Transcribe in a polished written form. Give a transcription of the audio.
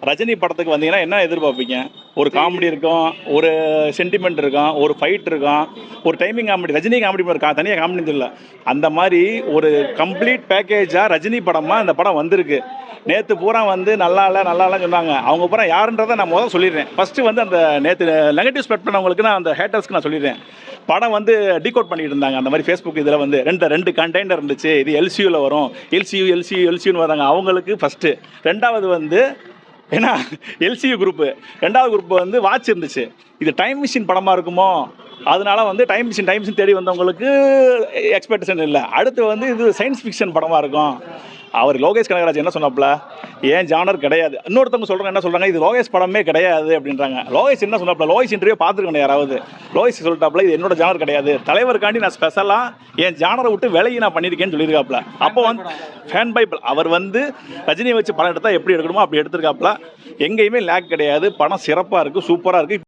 ரஜினி படத்துக்கு வந்தீங்கன்னா என்ன எதிர்பார்ப்பீங்க? ஒரு காமெடி இருக்கும், ஒரு சென்டிமெண்ட் இருக்கும், ஒரு ஃபைட் இருக்கும், ஒரு டைமிங் காமெடி. ரஜினி காமெடி இருக்கா, தனியாக காமெடி இல்லை. அந்த மாதிரி ஒரு கம்ப்ளீட் பேக்கேஜாக ரஜினி படமாக அந்த படம் வந்திருக்கு. நேற்று பூரா வந்து நல்லா இல்லை நல்லா இல்லைன்னு சொன்னாங்க. அவங்க பூரா யாருன்றதை நான் முதல்ல சொல்லிடுறேன். ஃபஸ்ட்டு வந்து அந்த நேற்று நெகட்டிவ் ஸ்ப்ரெட் பண்ணவங்களுக்கு நான் அந்த ஹேட்டர்ஸ்க்கு நான் சொல்லிடுறேன். படம் வந்து டீகோட் பண்ணிட்டு இருந்தாங்க. அந்த மாதிரி ஃபேஸ்புக் இதில் வந்து ரெண்டு கண்டெய்னர் இருந்துச்சு. இது எல்சியூவில் வரும், எல்சியூன்னு வராங்க. அவங்களுக்கு ஃபஸ்ட்டு. ரெண்டாவது வந்து ஏன்னா எல்சியூ குரூப்பு. ரெண்டாவது குரூப் வந்து வாட்ச் இருந்துச்சு. இது டைம் மிஷின் படமாக இருக்குமோ, அதனால வந்து டைம் மிஷின் தேடி வந்தவங்களுக்கு எக்ஸ்பெக்டேஷன் இல்லை. அடுத்து வந்து இது சயின்ஸ் ஃபிக்ஷன் படமாக இருக்கும். அவர் லோகேஷ் கனகராஜ் என்ன சொன்னாப்புல, ஏன் ஜானர் கிடையாது. இன்னொருத்தவங்க சொல்கிறாங்க, என்ன சொல்கிறாங்க, இது லோகேஷ் படமே கிடையாது அப்படின்றாங்க. லோகேஷ் என்ன சொன்னாப்புல, லோகேஷ் இன்டர்வியூ பார்த்துருக்கணும் யாராவது. லோகேஷ் சொல்லிட்டாப்புல, இது என்னோட ஜானர் கிடையாது, தலைவருக்காண்டி நான் ஸ்பெஷலாக என் ஜானரை விட்டு விலகி நான் பண்ணியிருக்கேன்னு சொல்லியிருக்காப்புல. அப்போ வந்து ஃபேன் பைபிள் அவர் வந்து ரஜினியை வச்சு படம் எடுத்தால் எப்படி எடுக்கணுமோ அப்படி எடுத்திருக்காப்புல. எங்கேயுமே லேக் கிடையாது. படம் சிறப்பாக இருக்குது, சூப்பராக இருக்குது.